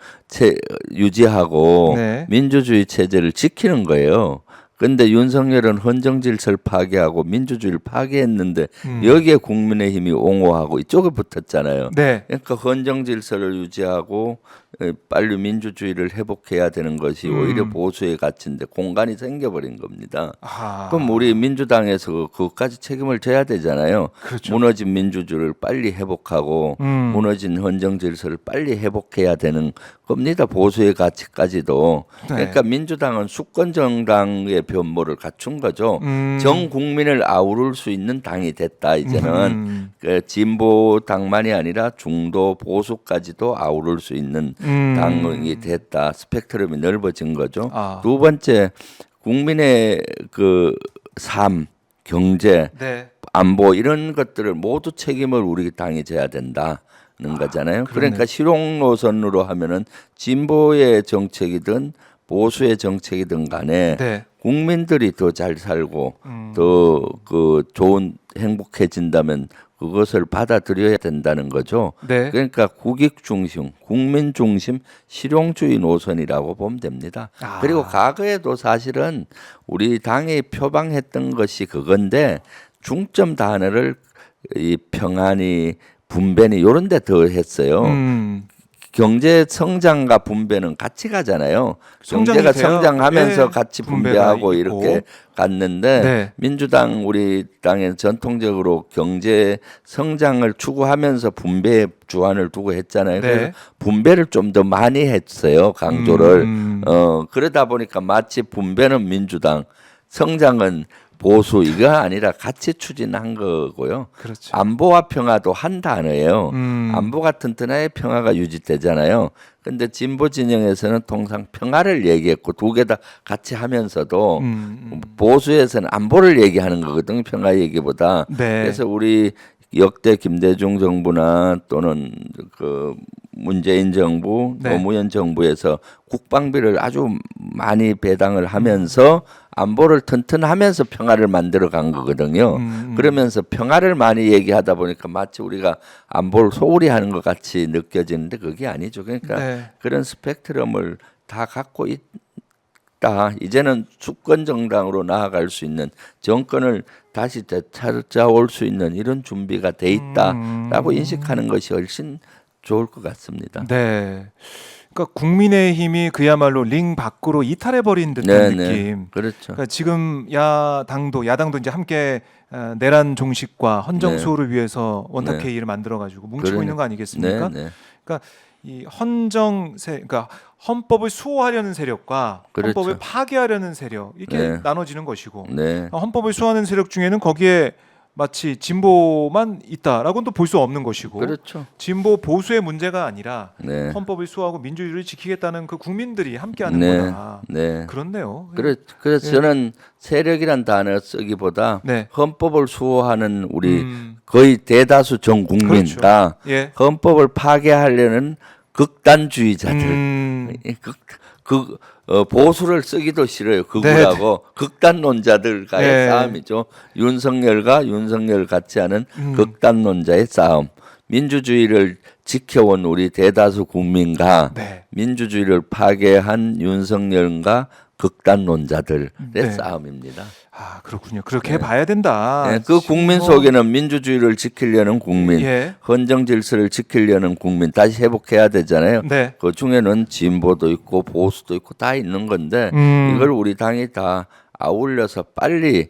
유지하고 네. 민주주의 체제를 지키는 거예요. 근데 윤석열은 헌정 질서를 파괴하고 민주주의를 파괴했는데 여기에 국민의힘이 옹호하고 이쪽에 붙었잖아요. 네. 그러니까 헌정 질서를 유지하고 빨리 민주주의를 회복해야 되는 것이 오히려 보수의 가치인데 공간이 생겨버린 겁니다. 그럼 우리 민주당에서 그것까지 책임을 져야 되잖아요. 그렇죠. 무너진 민주주의를 빨리 회복하고 무너진 헌정 질서를 빨리 회복해야 되는 겁니다. 보수의 가치까지도. 네. 그러니까 민주당은 수권 정당의 변모를 갖춘 거죠. 전 국민을 아우를 수 있는 당이 됐다. 이제는 그 진보 당만이 아니라 중도 보수까지도 아우를 수 있는 당이 됐다. 스펙트럼이 넓어진 거죠. 두 번째, 국민의 그 삶, 경제, 네. 안보 이런 것들을 모두 책임을 우리 당이 져야 된다는 거잖아요. 그러니까 실용 노선으로 하면은 진보의 정책이든 보수의 정책이든 간에 네. 국민들이 더 잘 살고 더 그 좋은 행복해진다면 그것을 받아들여야 된다는 거죠. 네. 그러니까 국익 중심, 국민 중심 실용주의 노선이라고 보면 됩니다. 그리고 과거에도 사실은 우리 당이 표방했던 것이 그건데 중점 단어를 이 평안이 분배니 이런 데 더 했어요. 경제 성장과 분배는 같이 가잖아요. 경제가 성장하면서 네, 같이 분배하고 있고. 이렇게 갔는데 네. 민주당 우리 당은 전통적으로 경제 성장을 추구하면서 분배에 주안을 두고 했잖아요. 네. 그래서 분배를 좀 더 많이 했어요. 강조를. 그러다 보니까 마치 분배는 민주당, 성장은 보수 이거 아니라 같이 추진한 거고요. 그렇죠. 안보와 평화도 한 단어예요. 안보가 튼튼해야 평화가 유지되잖아요. 근데 진보 진영에서는 통상 평화를 얘기했고 두 개 다 같이 하면서도 보수에서는 안보를 얘기하는 거거든요. 평화 얘기보다. 네. 그래서 우리 역대 김대중 정부나 또는 그 문재인 정부, 네. 노무현 정부에서 국방비를 아주 많이 배당을 하면서 안보를 튼튼하면서 평화를 만들어 간 거거든요. 그러면서 평화를 많이 얘기하다 보니까 마치 우리가 안보를 소홀히 하는 것 같이 느껴지는데 그게 아니죠. 그러니까 네. 그런 스펙트럼을 다 갖고 있다. 이제는 수권 정당으로 나아갈 수 있는 정권을 다시 되찾아올 수 있는 이런 준비가 돼 있다라고 인식하는 것이 훨씬 좋을 것 같습니다. 네. 그러니까 국민의힘이 그야말로 링 밖으로 이탈해 버린 듯한 느낌. 그렇죠. 그러니까 지금 야당도 이제 함께 내란 종식과 헌정 네. 수호를 위해서 원탁 네. 회의를 만들어 가지고 뭉치고 있는 거 아니겠습니까? 네. 그러니까 이 그러니까 헌법을 수호하려는 세력과 그렇죠. 헌법을 파괴하려는 세력 이렇게 네. 나눠지는 것이고 네. 헌법을 수호하는 세력 중에는 거기에 마치 진보만 있다라고는 또 볼 수 없는 것이고 그렇죠. 진보 보수의 문제가 아니라 네. 헌법을 수호하고 민주주의를 지키겠다는 그 국민들이 함께하는 네. 거다. 네. 그렇네요. 그래서 저는 세력이란 단어 쓰기보다 네. 헌법을 수호하는 우리 거의 대다수 전 국민 그렇죠. 다 예. 헌법을 파괴하려는 극단주의자들, 보수를 쓰기도 싫어요. 극우라고 극단론자들과의 네. 싸움이죠. 윤석열과 윤석열 같지 않은 극단론자의 싸움. 민주주의를 지켜온 우리 대다수 국민과 네. 민주주의를 파괴한 윤석열과 극단론자들의 네. 싸움입니다. 아 그렇군요. 그렇게 봐야 된다. 네, 그 국민 뭐, 속에는 민주주의를 지키려는 국민, 예. 헌정 질서를 지키려는 국민 다시 회복해야 되잖아요. 네. 그 중에는 진보도 있고 보수도 있고 다 있는 건데 이걸 우리 당이 다 아울러서 빨리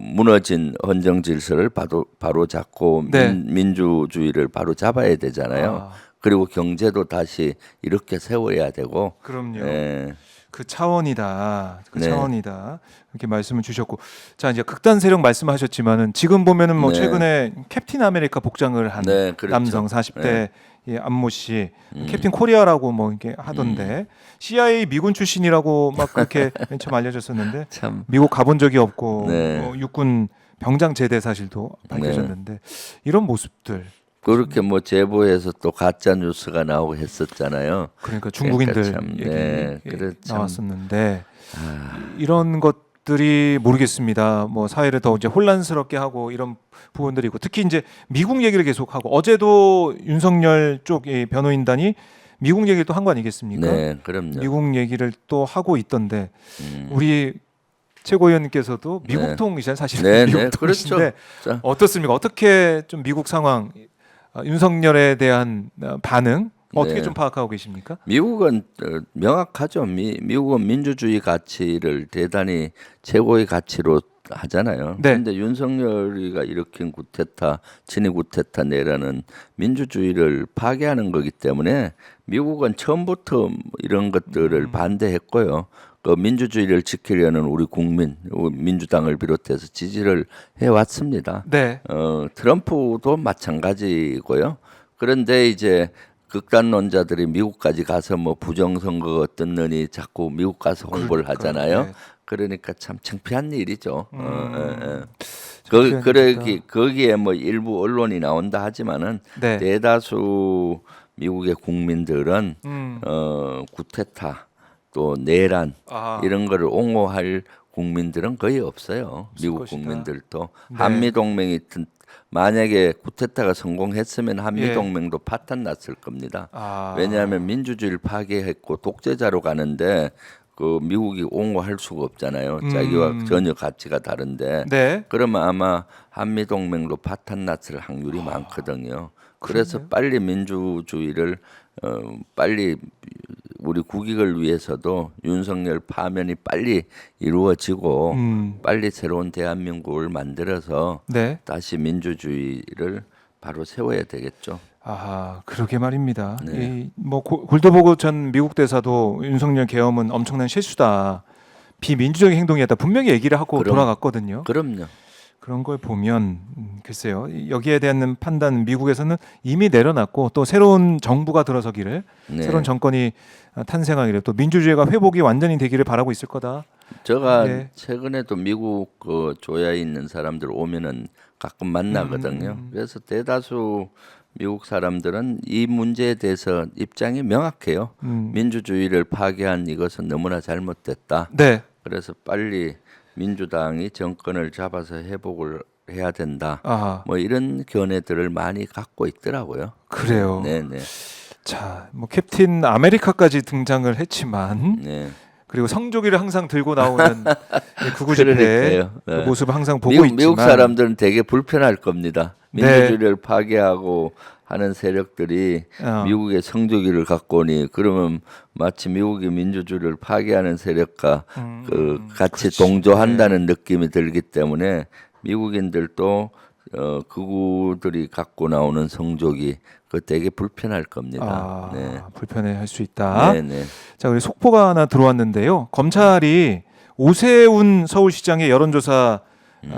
무너진 헌정 질서를 바로 잡고 네. 민주주의를 바로 잡아야 되잖아요. 아. 그리고 경제도 다시 이렇게 세워야 되고. 그럼요. 예. 그 차원이다. 그 네. 차원이다. 이렇게 말씀을 주셨고, 자 이제 극단 세력 말씀하셨지만은 지금 보면은 뭐 네. 최근에 캡틴 아메리카 복장을 한 네, 그렇죠. 남성 40대 네. 예, 안모 씨, 캡틴 코리아라고 뭐 이렇게 하던데 CIA 미군 출신이라고 막 그렇게 맨 처음 알려졌었는데 참. 미국 가본 적이 없고 네. 육군 병장 제대 사실도 밝혀졌는데 이런 모습들 그렇게 뭐 제보해서 또 가짜 뉴스가 나오고 했었잖아요. 그러니까 중국인들 그러니까 참, 얘기 네, 그래 참. 나왔었는데 이런 것들이 모르겠습니다. 뭐 사회를 더 이제 혼란스럽게 하고 이런 부분들이 있고 특히 이제 미국 얘기를 계속하고 어제도 윤석열 쪽 변호인단이 미국 얘기를 또 한 거 아니겠습니까? 네, 그럼요. 미국 얘기를 또 하고 있던데 우리 최고위원님께서도 미국통이잖아요. 사실은 네, 네, 미국통이신데 그렇죠. 어떻습니까? 어떻게 좀 미국 상황 윤석열에 대한 반응 어떻게 네. 좀 파악하고 계십니까? 미국은 명확하죠. 미국은 민주주의 가치를 대단히 최고의 가치로 하잖아요. 네. 그런데 윤석열이가 일으킨 구테타, 친위 구테타 내라는 민주주의를 파괴하는 거기 때문에 미국은 처음부터 이런 것들을 반대했고요. 그 민주주의를 지키려는 우리 국민, 민주당을 비롯해서 지지를 해왔습니다. 네. 트럼프도 마찬가지고요. 그런데 이제 극단론자들이 미국까지 가서 뭐 부정선거 떴느니 자꾸 미국 가서 홍보를 그러니까요. 하잖아요. 네. 그러니까 참 창피한 일이죠. 창피한 거기에 뭐 일부 언론이 나온다 하지만은 네. 대다수 미국의 국민들은 구테타 또 내란 아. 이런 거를 옹호할 국민들은 거의 없어요. 없을 미국 것이다. 국민들도 네. 한미 동맹이 만약에 구테타가 성공했으면 예. 한미 동맹도 파탄 났을 겁니다. 아. 왜냐하면 민주주의를 파괴했고 독재자로 가는데 그 미국이 옹호할 수가 없잖아요. 자기와 전혀 가치가 다른데. 네. 그러면 아마 한미 동맹도 파탄 났을 확률이 많거든요. 그래서 그러네요. 빨리 민주주의를 빨리 우리 국익을 위해서도 윤석열 파면이 빨리 이루어지고 빨리 새로운 대한민국을 만들어서 네. 다시 민주주의를 바로 세워야 되겠죠. 아, 그러게 말입니다. 네. 뭐 골드버그 전 미국 대사도 윤석열 계엄은 엄청난 실수다. 비민주적인 행동이었다. 분명히 얘기를 하고 돌아갔거든요. 그럼요. 그런 걸 보면 글쎄요. 여기에 대한 판단 미국에서는 이미 내려놨고 또 새로운 정부가 들어서기를 네. 새로운 정권이 탄생하기를 또 민주주의가 회복이 완전히 되기를 바라고 있을 거다. 제가 네. 최근에도 미국 그 조야에 있는 사람들 오면은 가끔 만나거든요. 그래서 대다수 미국 사람들은 이 문제에 대해서 입장이 명확해요. 민주주의를 파괴한 이것은 너무나 잘못됐다. 네. 그래서 빨리 민주당이 정권을 잡아서 회복을 해야 된다. 아, 뭐 이런 견해들을 많이 갖고 있더라고요. 그래요. 네네. 자, 뭐 캡틴 아메리카까지 등장을 했지만 네. 그리고 성조기를 항상 들고 나오는 구구 집회 그러니까요. 그 네. 모습을 항상 보고 있지만 미국 사람들은 되게 불편할 겁니다. 네. 민주주의를 파괴하고 하는 세력들이 미국의 성조기를 갖고 오니 그러면 마치 미국의 민주주의를 파괴하는 세력과 그 같이 그렇지. 동조한다는 느낌이 들기 때문에 미국인들도 그들이 갖고 나오는 성조기 그 되게 불편할 겁니다. 아, 네. 불편해할 수 있다. 네네. 자, 우리 속보가 하나 들어왔는데요. 검찰이 오세훈 서울시장의 여론조사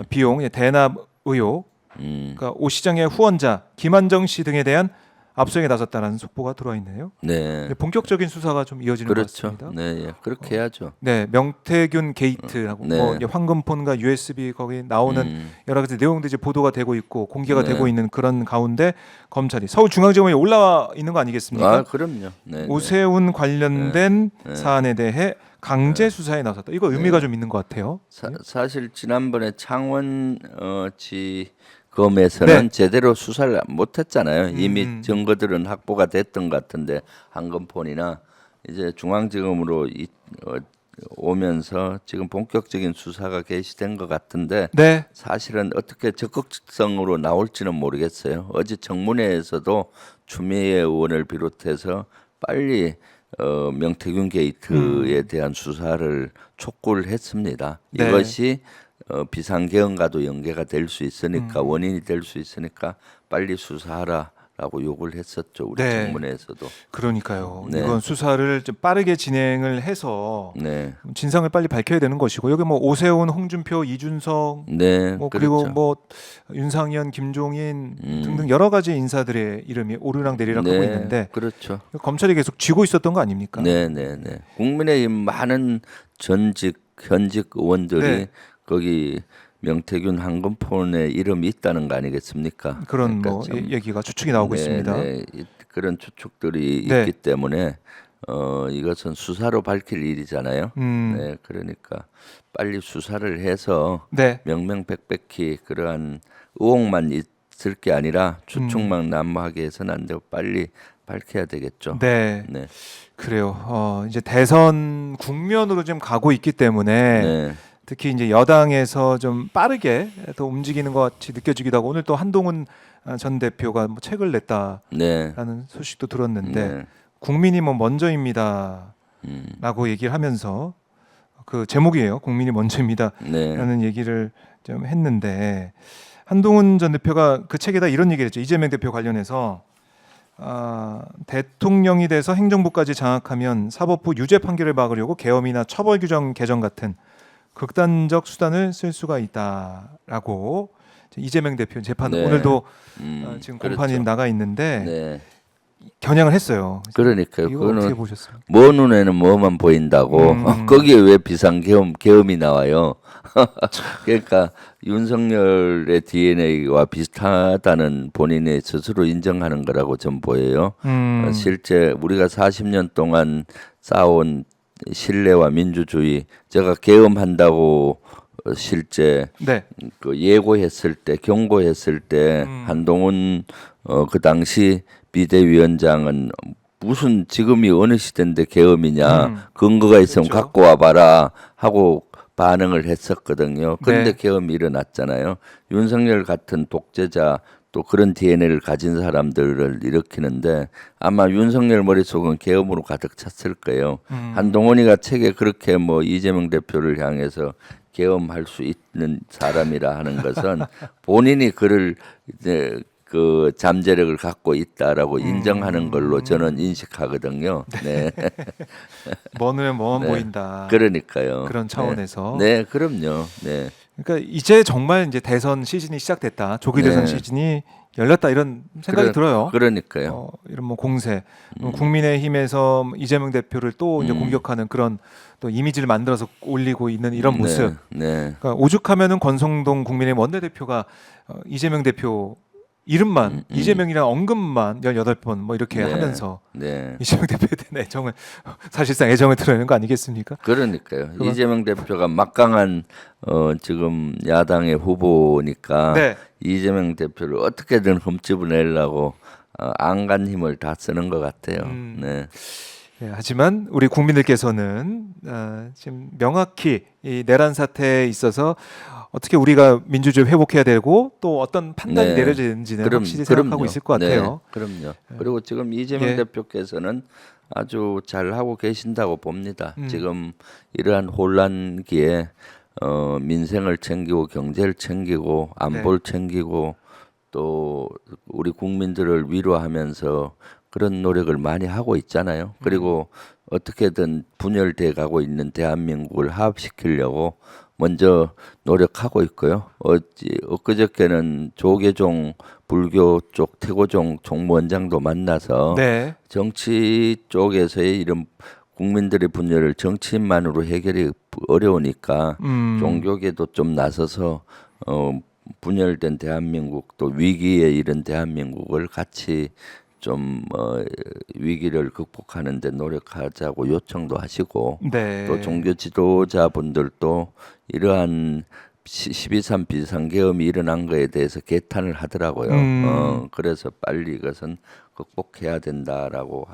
비용 대납 의혹, 그러니까 오 시장의 후원자 김한정 씨 등에 대한 압수에 나섰다는 속보가 들어와 있네요. 네. 본격적인 수사가 좀 이어지는 것 그렇죠. 같습니다. 네, 예. 그렇게 해야죠. 네, 명태균 게이트하고 네. 뭐 이제 황금폰과 USB 거기 나오는 여러 가지 내용들이 이제 보도가 되고 있고 공개가 네. 되고 있는 그런 가운데 검찰이 서울중앙지검에 올라와 있는 거 아니겠습니까? 아, 그럼요. 네. 오세훈 관련된 네. 사안에 대해 강제 수사에 나섰다. 이거 의미가 좀 있는 것 같아요. 사실 지난번에 창원지 검에서는 네. 제대로 수사를 못했잖아요. 이미 증거들은 확보가 됐던 것 같은데 한건폰이나 이제 중앙지검으로 오면서 지금 본격적인 수사가 개시된 것 같은데 네. 사실은 어떻게 적극성으로 나올지는 모르겠어요. 어제 청문회에서도 추미애 의원을 비롯해서 빨리 명태균 게이트에 대한 수사를 촉구를 했습니다. 네. 이것이 비상계엄과도 연계가 될 수 있으니까 원인이 될 수 있으니까 빨리 수사하라라고 요구를 했었죠. 우리 네. 청문회에서도. 그러니까요. 네. 이건 수사를 좀 빠르게 진행을 해서 네. 진상을 빨리 밝혀야 되는 것이고 여기 뭐 오세훈, 홍준표, 이준석 네. 뭐 그리고 그렇죠. 뭐 윤상현, 김종인 등등 여러 가지 인사들의 이름이 오르락내리락 하고 있는데 그렇죠. 검찰이 계속 쥐고 있었던 거 아닙니까? 네, 네, 네. 국민의힘 많은 전직 현직 의원들이 네. 거기 명태균 한금폰에 이름이 있다는 거 아니겠습니까? 그런 그러니까 뭐 참, 얘기가 추측이 나오고 네, 있습니다. 네. 그런 추측들이 네. 있기 때문에 이것은 수사로 밝힐 일이잖아요. 네, 그러니까 빨리 수사를 해서 네. 명명백백히 그러한 의혹만 있을 게 아니라 추측만 난무하게 해서는 안 되고 빨리 밝혀야 되겠죠. 네. 네. 그래요. 이제 대선 국면으로 좀 가고 있기 때문에 네. 특히 이제 여당에서 좀 빠르게 더 움직이는 것 같이 느껴지기도 하고 오늘 또 한동훈 전 대표가 뭐 책을 냈다라는 네. 소식도 들었는데 네. 국민이 뭐 먼저입니다라고 얘기를 하면서 그 제목이에요. 국민이 먼저입니다라는 네. 얘기를 좀 했는데 한동훈 전 대표가 그 책에다 이런 얘기를 했죠. 이재명 대표 관련해서 대통령이 돼서 행정부까지 장악하면 사법부 유죄 판결을 막으려고 계엄이나 처벌 규정 개정 같은 극단적 수단을 쓸 수가 있다라고 이재명 대표 재판 네. 오늘도 지금 그렇죠. 공판이 나가 있는데 네. 겨냥을 했어요. 그러니까요. 이거 어떻게 그거는 보셨어요? 먼 눈에는 뭐만 보인다고. 거기에 왜 계엄이 나와요? 그러니까 윤석열의 DNA와 비슷하다는 본인이 스스로 인정하는 거라고 전 보여요. 실제 우리가 40년 동안 쌓아온 신뢰와 민주주의, 제가 계엄한다고 실제 네. 그 예고했을 때 경고했을 때 한동훈 그 당시 비대위원장은 무슨 지금이 어느 시대인데 계엄이냐 근거가 있으면 그렇죠. 갖고 와봐라 하고 반응을 했었거든요. 그런데 네. 계엄이 일어났잖아요. 윤석열 같은 독재자 또 그런 DNA를 가진 사람들을 일으키는데 아마 윤석열 머릿속은 계엄으로 가득 찼을 거예요. 한동훈이가 책에 그렇게 뭐 이재명 대표를 향해서 계엄할 수 있는 사람이라 하는 것은 본인이 그를 이제 그 잠재력을 갖고 있다라고 인정하는 걸로 저는 인식하거든요. 네. 먼 눈에 뭐만 네. 보인다. 그러니까요. 그런 차원에서. 네, 그럼요. 네. 그러니까 이제 정말 이제 대선 시즌이 시작됐다. 조기 대선 네. 시즌이 열렸다 이런 생각이 들어요. 그러니까요. 이런 뭐 공세, 국민의힘에서 이재명 대표를 또 이제 공격하는 그런 또 이미지를 만들어서 올리고 있는 이런 모습. 네. 그러니까 오죽하면은 권성동 국민의힘 원내대표가 이재명 대표 이름만 이재명이라는 언급만 18번 뭐 이렇게 네. 하면서 네. 이재명 대표에 대한 애정을 사실상 애정을 드러내는 거 아니겠습니까? 그러니까요. 이재명 대표가 막강한 지금 야당의 후보니까 네. 이재명 대표를 어떻게든 흠집을 내려고 안간 힘을 다 쓰는 것 같아요. 네. 네, 하지만 우리 국민들께서는 지금 명확히 이 내란 사태에 있어서 어떻게 우리가 민주주의 회복해야 되고 또 어떤 판단이 네. 내려지는지는 확실히 생각하고 있을 것 같아요. 네, 그럼요. 그리고 지금 이재명 예. 대표께서는 아주 잘 하고 계신다고 봅니다. 지금 이러한 혼란기에 민생을 챙기고 경제를 챙기고 안보를 챙기고 또 우리 국민들을 위로하면서 그런 노력을 많이 하고 있잖아요. 그리고 어떻게든 분열돼 가고 있는 대한민국을 화합시키려고 먼저 노력하고 있고요. 엊그저께는 조계종 불교 쪽 태고종 총무원장도 만나서 네. 정치 쪽에서의 이런 국민들의 분열을 정치인만으로 해결이 어려우니까 종교계도 좀 나서서 분열된 대한민국 또 위기에 이른 대한민국을 같이 좀 위기를 극복하는 데 노력하자고 요청도 하시고 네. 또 종교 지도자분들도 이러한 12.3 비상계엄이 일어난 거에 대해서 개탄을 하더라고요. 그래서 빨리 이것은 극복해야 된다라고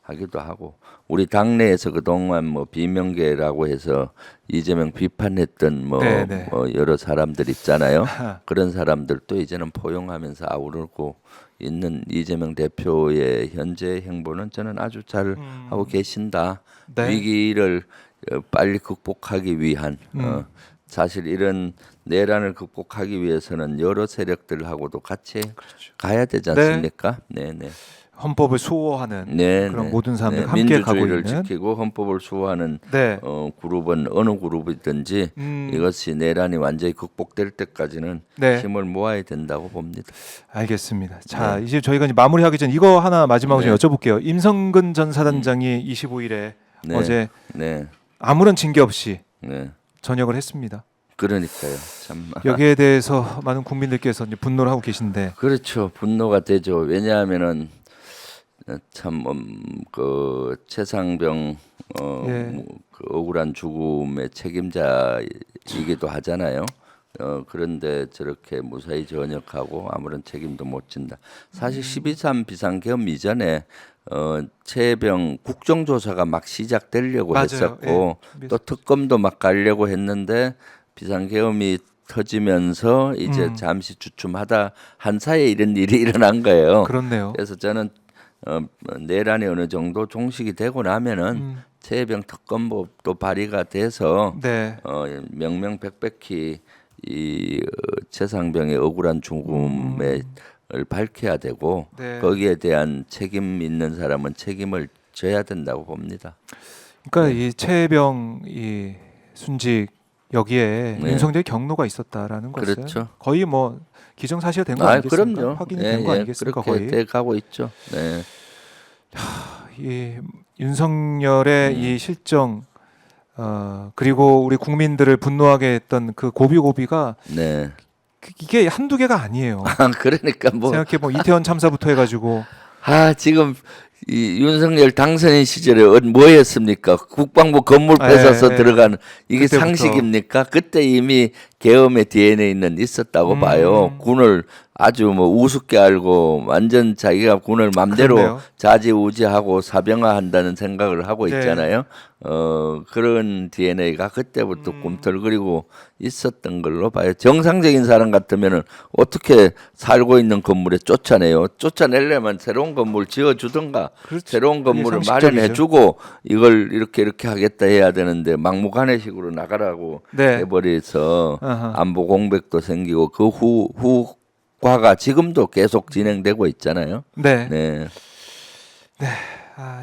하기도 하고 우리 당내에서 그동안 뭐 비명계라고 해서 이재명 비판했던 뭐 여러 사람들 있잖아요. 그런 사람들도 이제는 포용하면서 아우르고 있는 이재명 대표의 현재 행보는 저는 아주 잘 하고 계신다. 네. 위기를 빨리 극복하기 위한 사실 이런 내란을 극복하기 위해서는 여러 세력들하고도 같이 그렇죠. 가야 되지 않습니까? 네, 네. 헌법을 수호하는 네, 그런 네. 모든 사람들 네, 함께 가고 민주주의를 있는. 지키고 헌법을 수호하는 네. 그룹은 어느 그룹이든지 이것이 내란이 완전히 극복될 때까지는 네. 힘을 모아야 된다고 봅니다. 알겠습니다. 자, 이제 저희가 이제 마무리하기 전 이거 하나 마지막으로 좀 네. 여쭤볼게요. 임성근 전 사단장이 25일에 네. 어제 네, 아무런 징계 없이 네. 전역을 했습니다. 그러니까요. 참 여기에 대해서 많은 국민들께서 이제 분노를 하고 계신데. 그렇죠. 분노가 되죠. 왜냐하면은 참 그 최상병 예. 그 억울한 죽음의 책임자이기도 하잖아요. 그런데 저렇게 무사히 전역하고 아무런 책임도 못 진다. 사실 12.3 비상계엄 이전에 최병 국정조사가 막 시작되려고 맞아요. 했었고 예. 또 특검도 막 가려고 했는데 비상계엄이 터지면서 이제 잠시 주춤하다 한 사이에 이런 일이 일어난 거예요. 그렇네요. 그래서 저는 내란이 어느 정도 종식이 되고 나면은 최병 특검법도 발의가 돼서 네. 명명백백히 이 최상병의 억울한 죽음을 밝혀야 되고 네. 거기에 대한 책임 있는 사람은 책임을 져야 된다고 봅니다. 그러니까 이 최혜병 이 순직 여기에 네. 윤석열 경로가 있었다라는 것은 그렇죠. 거의 뭐 기정사실화 된 거 아니겠습니까? 그럼요. 확인이 예, 된 거 예, 아니겠습니까? 그렇게 거의. 돼 가고 있죠. 네. 이 윤석열의 이 실정 그리고 우리 국민들을 분노하게 했던 그 고비고비가 네. 이게 한두 개가 아니에요. 그러니까 뭐 생각해 뭐 이태원 참사부터 해가지고 지금 이 윤석열 당선인 시절에 뭐 했습니까? 국방부 건물 뺏어서 들어가는 이게 그때부터. 상식입니까? 그때 이미 계엄의 DNA는 있었다고 봐요. 군을 아주 뭐 우습게 알고 완전 자기가 군을 맘대로 그렇네요. 좌지우지하고 사병화한다는 생각을 하고 네. 있잖아요. 그런 DNA가 그때부터 꿈틀거리고 있었던 걸로 봐요. 정상적인 사람 같으면은 어떻게 살고 있는 건물에 쫓아내요? 쫓아내려면 새로운 건물 지어주든가 그렇지. 새로운 그게 건물을 상식적이죠. 마련해주고 이걸 이렇게 하겠다 해야 되는데 막무가내식으로 나가라고 네. 해버려서 아하. 안보 공백도 생기고 그 후과가 지금도 계속 진행되고 있잖아요. 네. 네.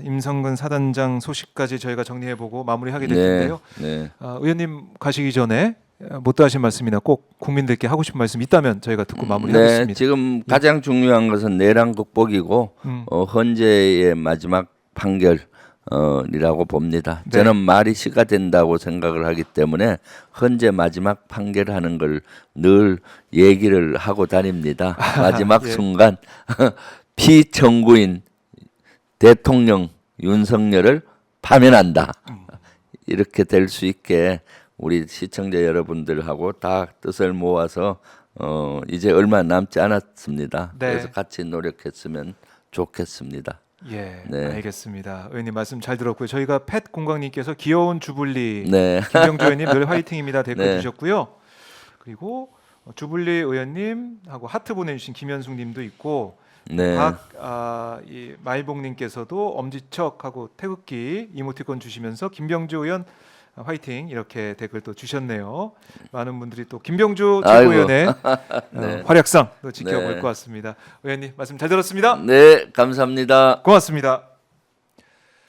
임성근 사단장 소식까지 저희가 정리해보고 마무리하게 될 네. 텐데요. 네. 의원님 가시기 전에 못다 하신 말씀이나 꼭 국민들께 하고 싶은 말씀 있다면 저희가 듣고 마무리하겠습니다. 네, 지금 가장 중요한 것은 내란 극복이고 헌재의 마지막 판결이라고 봅니다. 네. 저는 말이 시가 된다고 생각을 하기 때문에 헌재 마지막 판결하는 걸 늘 얘기를 하고 다닙니다. 마지막 예. 순간 피청구인 대통령 윤석열을 파면한다. 이렇게 될 수 있게 우리 시청자 여러분들하고 다 뜻을 모아서 이제 얼마 남지 않았습니다. 네. 그래서 같이 노력했으면 좋겠습니다. 예, 네. 알겠습니다. 의원님 말씀 잘 들었고요. 저희가 팻 공광님께서 귀여운 주불리 네. 김병주 의원님 늘 화이팅입니다 댓글 네. 주셨고요. 그리고 주불리 의원님하고 하트 보내주신 김현숙님도 있고 네. 이 마일봉님께서도 엄지척하고 태극기 이모티콘 주시면서 김병주 의원 화이팅 이렇게 댓글 또 주셨네요. 많은 분들이 또 김병주 최고위원의 네. 활약상 또 지켜볼 네. 것 같습니다. 의원님 말씀 잘 들었습니다. 네, 감사합니다. 고맙습니다.